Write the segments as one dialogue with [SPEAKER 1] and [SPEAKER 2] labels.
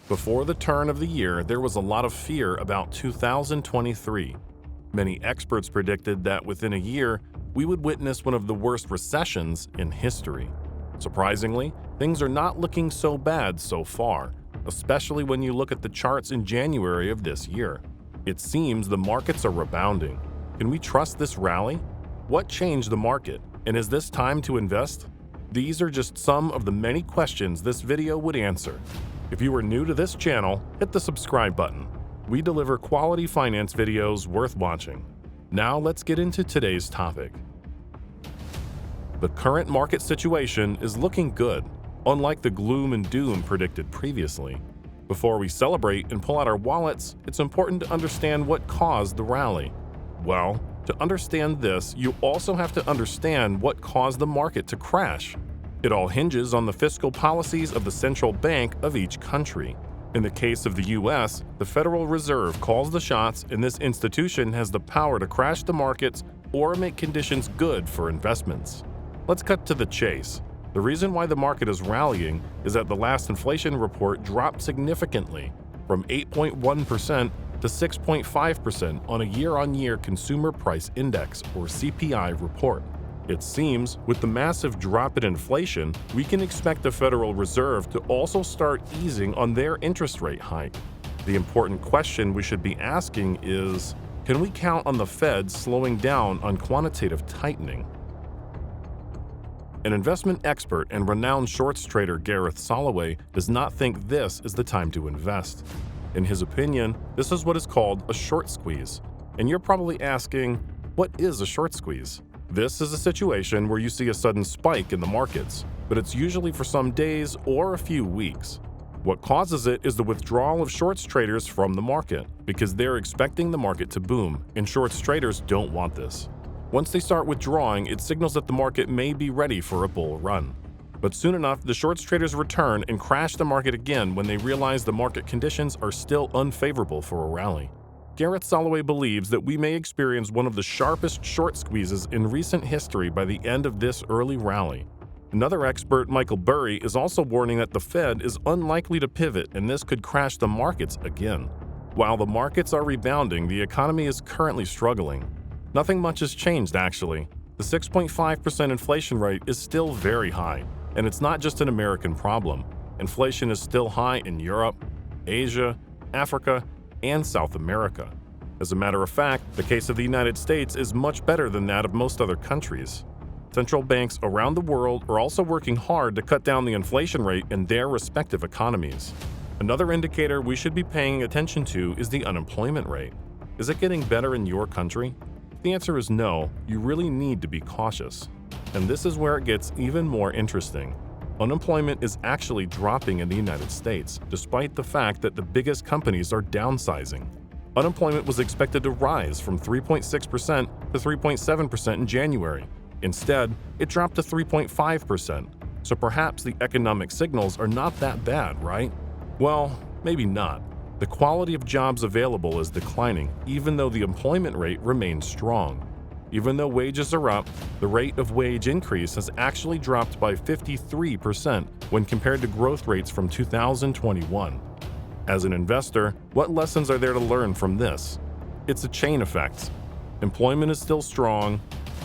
[SPEAKER 1] Before the turn of the year, there was a lot of fear about 2023. Many experts predicted that within a year, we would witness one of the worst recessions in history. Surprisingly, things are not looking so bad so far, especially when you look at the charts in January of this year. It seems the markets are rebounding. Can we trust this rally? What changed the market, and is this time to invest? These are just some of the many questions this video would answer. If you are new to this channel, hit the subscribe button. We deliver quality finance videos worth watching. Now let's get into today's topic. The current market situation is looking good, unlike the gloom and doom predicted previously. Before we celebrate and pull out our wallets, it's important to understand what caused the rally. Well, to understand this, you also have to understand what caused the market to crash. It all hinges on the fiscal policies of the central bank of each country. In the case of the US, the Federal Reserve calls the shots, and this institution has the power to crash the markets or make conditions good for investments. Let's cut to the chase. The reason why the market is rallying is that the last inflation report dropped significantly from 8.1% to 6.5% on a year-on-year Consumer Price Index, or CPI, report. It seems, with the massive drop in inflation, we can expect the Federal Reserve to also start easing on their interest rate hike. The important question we should be asking is, can we count on the Fed slowing down on quantitative tightening? An investment expert and renowned shorts trader Gareth Soloway does not think this is the time to invest. In his opinion, this is what is called a short squeeze. And you're probably asking, what is a short squeeze? This is a situation where you see a sudden spike in the markets, but it's usually for some days or a few weeks. What causes it is the withdrawal of shorts traders from the market, because they're expecting the market to boom, and shorts traders don't want this. Once they start withdrawing, it signals that the market may be ready for a bull run. But soon enough, the shorts traders return and crash the market again when they realize the market conditions are still unfavorable for a rally. Gareth Soloway believes that we may experience one of the sharpest short squeezes in recent history by the end of this early rally. Another expert, Michael Burry, is also warning that the Fed is unlikely to pivot, and this could crash the markets again. While the markets are rebounding, the economy is currently struggling. Nothing much has changed, actually. The 6.5% inflation rate is still very high, and it's not just an American problem. Inflation is still high in Europe, Asia, Africa, and South America. As a matter of fact, the case of the United States is much better than that of most other countries. Central banks around the world are also working hard to cut down the inflation rate in their respective economies. Another indicator we should be paying attention to is the unemployment rate. Is it getting better in your country? If the answer is no, you really need to be cautious. And this is where it gets even more interesting. Unemployment is actually dropping in the United States, despite the fact that the biggest companies are downsizing. Unemployment was expected to rise from 3.6% to 3.7% in January. Instead, it dropped to 3.5%. So perhaps the economic signals are not that bad, right? Well, maybe not. The quality of jobs available is declining, even though the employment rate remains strong. Even though wages are up, the rate of wage increase has actually dropped by 53% when compared to growth rates from 2021. As an investor, what lessons are there to learn from this? It's a chain effect. Employment is still strong,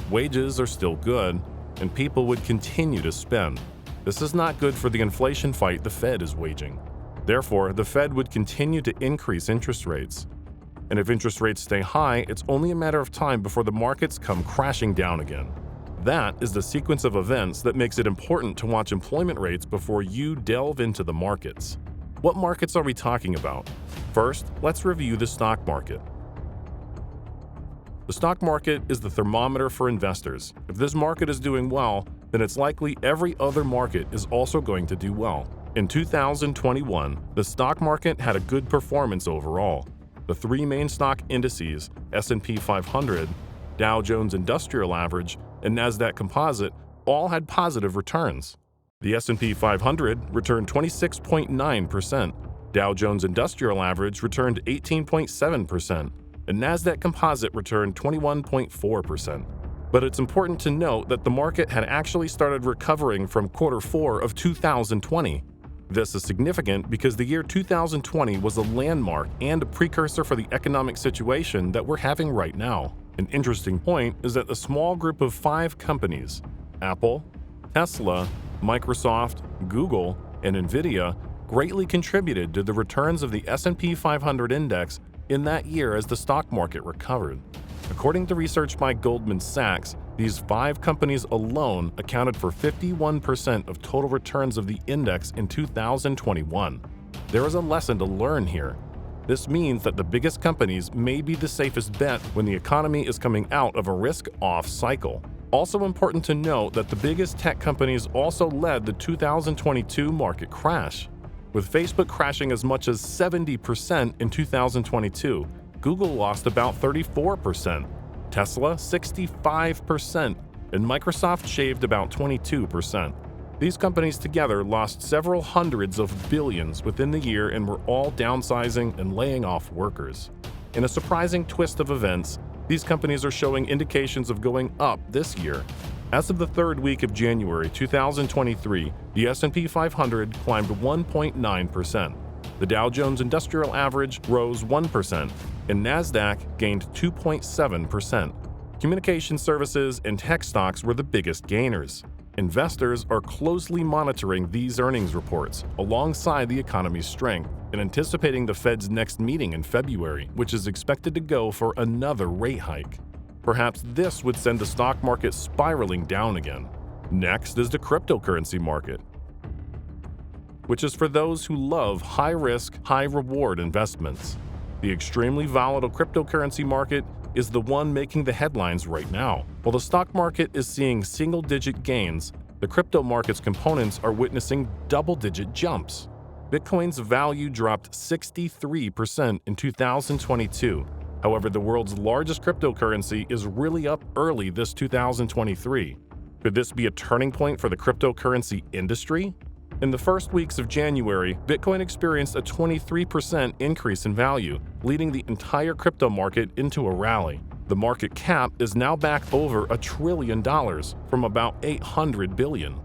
[SPEAKER 1] wages are still good, and people would continue to spend. This is not good for the inflation fight the Fed is waging. Therefore, the Fed would continue to increase interest rates. And if interest rates stay high, it's only a matter of time before the markets come crashing down again. That is the sequence of events that makes it important to watch employment rates before you delve into the markets. What markets are we talking about? First, let's review the stock market. The stock market is the thermometer for investors. If this market is doing well, then it's likely every other market is also going to do well. In 2021, the stock market had a good performance overall. The three main stock indices, S&P 500, Dow Jones Industrial Average, and Nasdaq Composite, all had positive returns. The S&P 500 returned 26.9%, Dow Jones Industrial Average returned 18.7%, and Nasdaq Composite returned 21.4%. But it's important to note that the market had actually started recovering from Q4 of 2020. This is significant because the year 2020 was a landmark and a precursor for the economic situation that we're having right now. An interesting point is that a small group of 5 companies, Apple, Tesla, Microsoft, Google, and Nvidia, greatly contributed to the returns of the S&P 500 index in that year as the stock market recovered. According to research by Goldman Sachs, these 5 companies alone accounted for 51% of total returns of the index in 2021. There is a lesson to learn here. This means that the biggest companies may be the safest bet when the economy is coming out of a risk-off cycle. Also important to note that the biggest tech companies also led the 2022 market crash. With Facebook crashing as much as 70% in 2022, Google lost about 34%, Tesla 65%, and Microsoft shaved about 22%. These companies together lost several hundreds of billions within the year and were all downsizing and laying off workers. In a surprising twist of events, these companies are showing indications of going up this year. As of the 3rd week of January 2023, the S&P 500 climbed 1.9%. The Dow Jones Industrial Average rose 1%, and Nasdaq gained 2.7%. Communication services and tech stocks were the biggest gainers. Investors are closely monitoring these earnings reports alongside the economy's strength and anticipating the Fed's next meeting in February, which is expected to go for another rate hike. Perhaps this would send the stock market spiraling down again. Next is the cryptocurrency market, which is for those who love high-risk, high-reward investments. The extremely volatile cryptocurrency market is the one making the headlines right now. While the stock market is seeing single-digit gains, the crypto market's components are witnessing double-digit jumps. Bitcoin's value dropped 63% in 2022. However, the world's largest cryptocurrency is really up early this 2023. Could this be a turning point for the cryptocurrency industry? In the first weeks of January, Bitcoin experienced a 23% increase in value, leading the entire crypto market into a rally. The market cap is now back over $1 trillion from about $800 billion.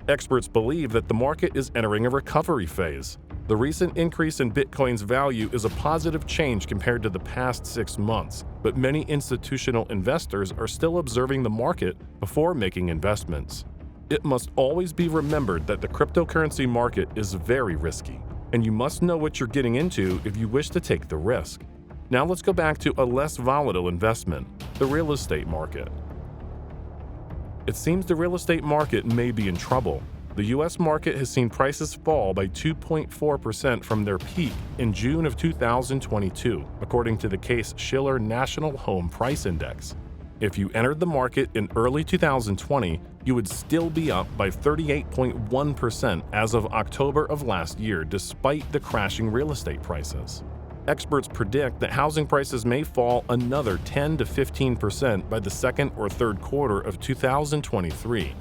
[SPEAKER 1] Experts believe that the market is entering a recovery phase. The recent increase in Bitcoin's value is a positive change compared to the past 6 months, but many institutional investors are still observing the market before making investments. It must always be remembered that the cryptocurrency market is very risky, and you must know what you're getting into if you wish to take the risk. Now let's go back to a less volatile investment, the real estate market. It seems the real estate market may be in trouble. The U.S. market has seen prices fall by 2.4% from their peak in June of 2022, according to the Case-Shiller National Home Price Index. If you entered the market in early 2020, you would still be up by 38.1% as of October of last year, despite the crashing real estate prices. Experts predict that housing prices may fall another 10 to 15% by the second or third quarter of 2023.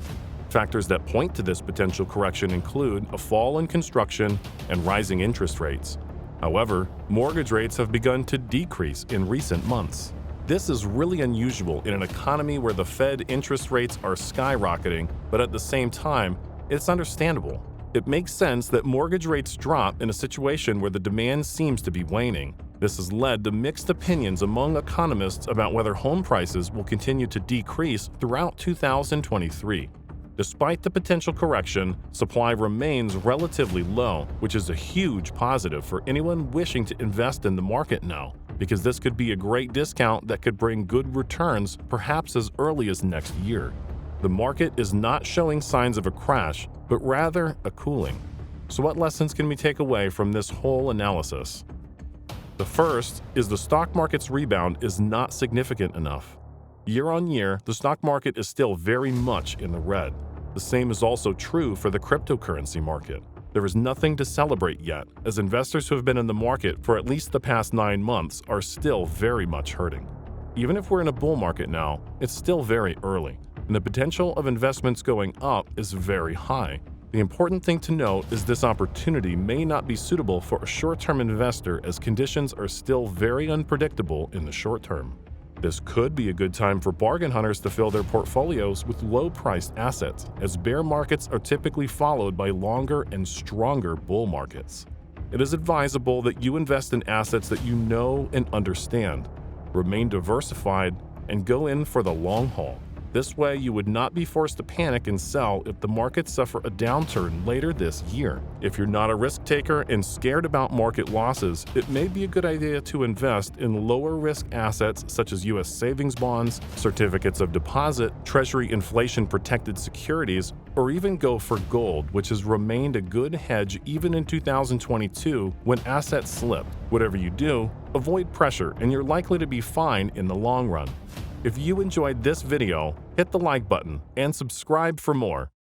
[SPEAKER 1] Factors that point to this potential correction include a fall in construction and rising interest rates. However, mortgage rates have begun to decrease in recent months. This is really unusual in an economy where the Fed interest rates are skyrocketing, but at the same time, it's understandable. It makes sense that mortgage rates drop in a situation where the demand seems to be waning. This has led to mixed opinions among economists about whether home prices will continue to decrease throughout 2023. Despite the potential correction, supply remains relatively low, which is a huge positive for anyone wishing to invest in the market now, because this could be a great discount that could bring good returns perhaps as early as next year. The market is not showing signs of a crash, but rather a cooling. So what lessons can we take away from this whole analysis? The first is the stock market's rebound is not significant enough. Year on year, the stock market is still very much in the red. The same is also true for the cryptocurrency market. There is nothing to celebrate yet, as investors who have been in the market for at least the past 9 months are still very much hurting. Even if we're in a bull market now, it's still very early, and the potential of investments going up is very high. The important thing to note is this opportunity may not be suitable for a short-term investor as conditions are still very unpredictable in the short term. This could be a good time for bargain hunters to fill their portfolios with low-priced assets, as bear markets are typically followed by longer and stronger bull markets. It is advisable that you invest in assets that you know and understand, remain diversified, and go in for the long haul. This way, you would not be forced to panic and sell if the markets suffer a downturn later this year. If you're not a risk taker and scared about market losses, it may be a good idea to invest in lower-risk assets such as U.S. savings bonds, certificates of deposit, Treasury inflation-protected securities, or even go for gold, which has remained a good hedge even in 2022 when assets slip. Whatever you do, avoid pressure and you're likely to be fine in the long run. If you enjoyed this video, hit the like button and subscribe for more.